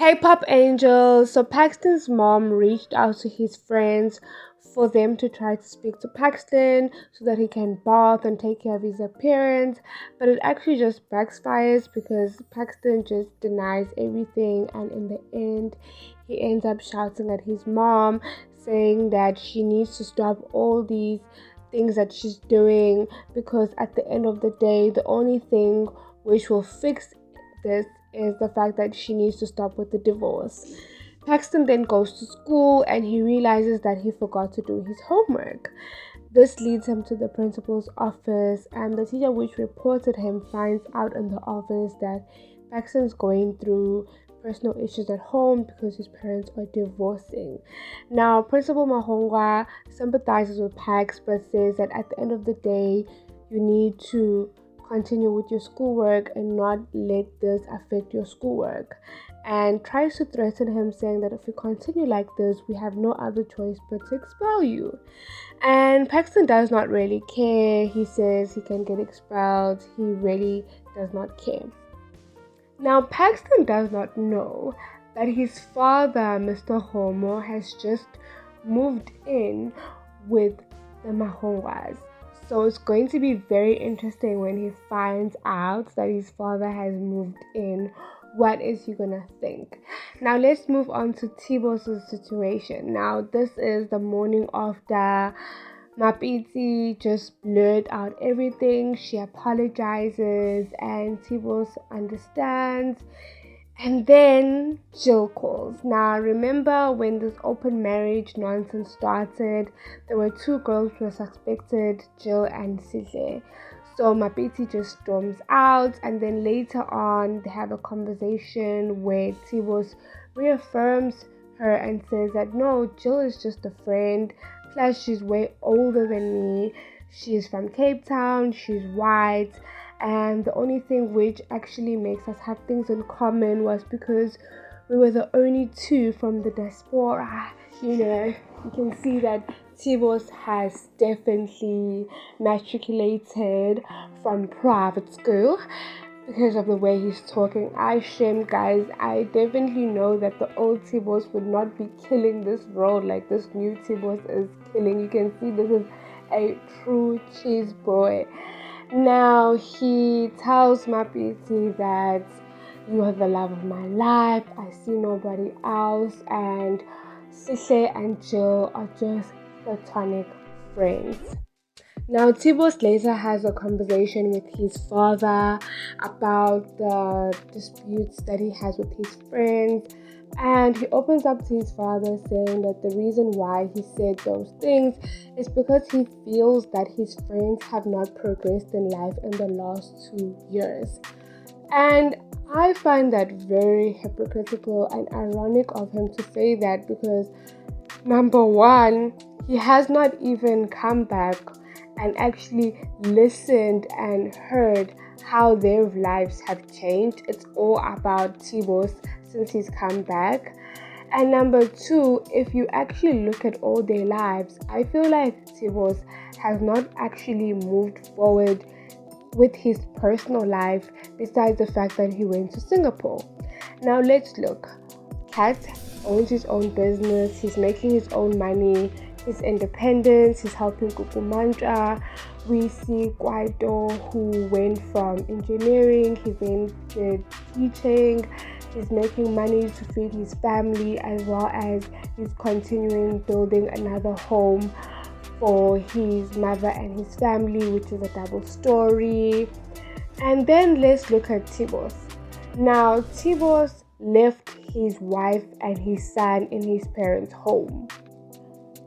Hey Pop Angel! So Paxton's mom reached out to his friends for them to try to speak to Paxton so that he can bath and take care of his appearance, but it actually just backfires because Paxton just denies everything, and in the end, he ends up shouting at his mom, saying that she needs to stop all these things that she's doing because at the end of the day, the only thing which will fix this is the fact that she needs to stop with the divorce. Paxton then goes to school and he realizes that he forgot to do his homework. This leads him to the principal's office, and the teacher which reported him finds out in the office that Paxton's going through personal issues at home because his parents are divorcing. Now, Principal Mahongwa sympathizes with Pax but says that at the end of the day, you need to continue with your schoolwork and not let this affect your schoolwork, and tries to threaten him, saying that if you continue like this, we have no other choice but to expel you. And Paxton does not really care. He says he can get expelled. He really does not care. Now, Paxton does not know that his father, Mr. Homo, has just moved in with the Mahongwas. So it's going to be very interesting when he finds out that his father has moved in. What is he gonna think? Now let's move on to Tbose's situation. Now this is the morning after Mapiti just blurred out everything. She apologizes and Tbose understands. And then Jill calls. Now remember when this open marriage nonsense started, there were two girls who were suspected, Jill and Sihle. So Mapiti just storms out, and then later on they have a conversation where Tbose reaffirms her and says that no, Jill is just a friend, plus she's way older than me, she's from Cape Town, she's white, and the only thing which actually makes us have things in common was because we were the only two from the diaspora. You can see that Tbose has definitely matriculated from private school because of the way he's talking. I shame, guys. I definitely know that the old Tbose would not be killing this role like this new Tbose is killing. You can see this is a true cheese boy. Now he tells Mapiti that you are the love of my life, I see nobody else, and Sihle and Jill are just platonic friends. Now Tbose later has a conversation with his father about the disputes that he has with his friends, and he opens up to his father saying that the reason why he said those things is because he feels that his friends have not progressed in life in the last 2 years. And I find that very hypocritical and ironic of him to say that because, number one, he has not even come back and actually listened and heard how their lives have changed. It's all about Tbose since he's come back. And number two, if you actually look at all their lives, I feel like Tbose has not actually moved forward with his personal life besides the fact that he went to Singapore. Now let's look. Kat owns his own business, he's making his own money, his independence, he's helping Kukumanja. We see Kwaito, who went from engineering, he then did teaching, he's making money to feed his family, as well as he's continuing building another home for his mother and his family, which is a double story. And then let's look at Tbose. Now Tbose left his wife and his son in his parents' home.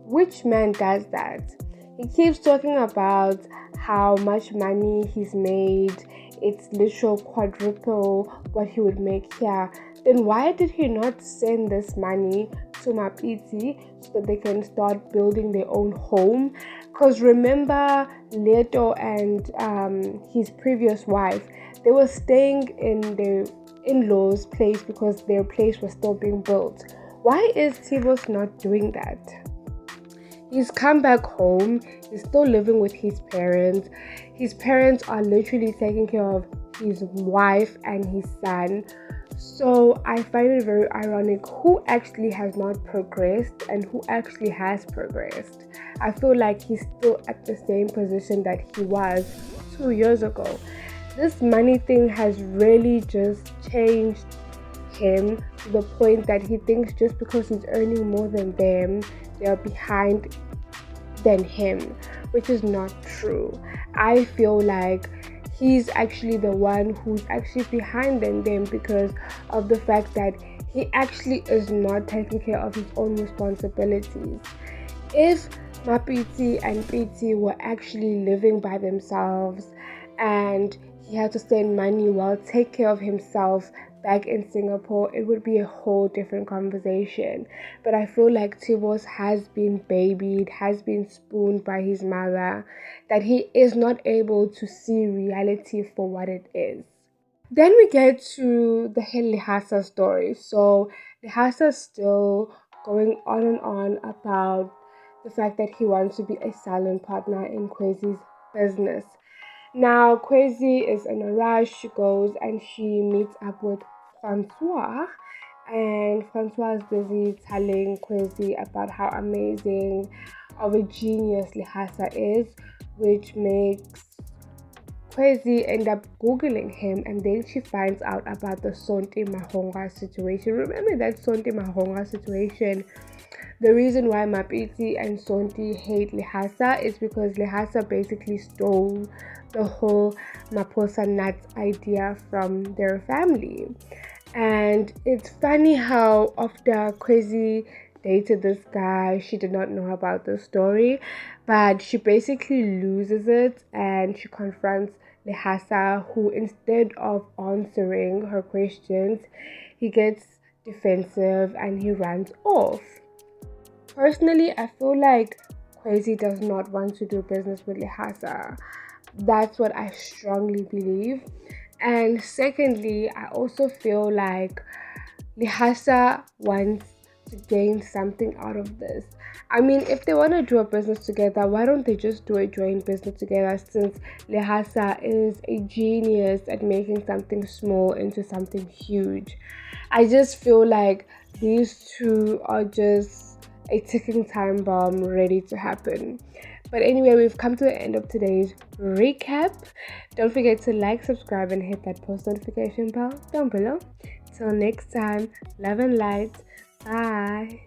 Which man does that? He keeps talking about how much money he's made. It's literal quadruple what he would make here. Then why did he not send this money to Mapiti so that they can start building their own home? Because remember, Leto and his previous wife, they were staying in their in-laws' place because their place was still being built. Why is Tbose not doing that? He's come back home, he's still living with his parents. His parents are literally taking care of his wife and his son. So I find it very ironic who actually has not progressed and who actually has progressed. I feel like he's still at the same position that he was 2 years ago. This money thing has really just changed him to the point that he thinks just because he's earning more than them, they are behind than him, which is not true. I feel like he's actually the one who's actually behind them because of the fact that he actually is not taking care of his own responsibilities. If Mapiti and Piti were actually living by themselves and he had to send money while take care of himself back in Singapore, it would be a whole different conversation. But I feel like Tbose has been babied, has been spooned by his mother, that he is not able to see reality for what it is. Then we get to the Lehasa story. So Lehasa's still going on and on about the fact that he wants to be a silent partner in Kwezi's business. Now, Kwezi is in a rush. She goes and she meets up with Francois, and Francois is busy telling Kwezi about how amazing of a genius Lehasa is, which makes Kwezi end up googling him, and then she finds out about the Sonti Mahonga situation. Remember that Sonti Mahonga situation? The reason why Mapiti and Sonti hate Lehasa is because Lehasa basically stole the whole Maposa nuts idea from their family. And it's funny how after Kwezi dated this guy, she did not know about the story, but she basically loses it and she confronts Lehasa, who instead of answering her questions, he gets defensive and he runs off. Personally, I feel like Kwezi does not want to do business with Lehasa. That's what I strongly believe. And secondly, I also feel like Lehasa wants to gain something out of this. I mean, if they want to do a business together, why don't they just do a joint business together, since Lehasa is a genius at making something small into something huge. I just feel like these two are just a ticking time bomb ready to happen. But anyway, we've come to the end of today's recap. Don't forget to like, subscribe, and hit that post notification bell down below. Till next time, love and light. Bye.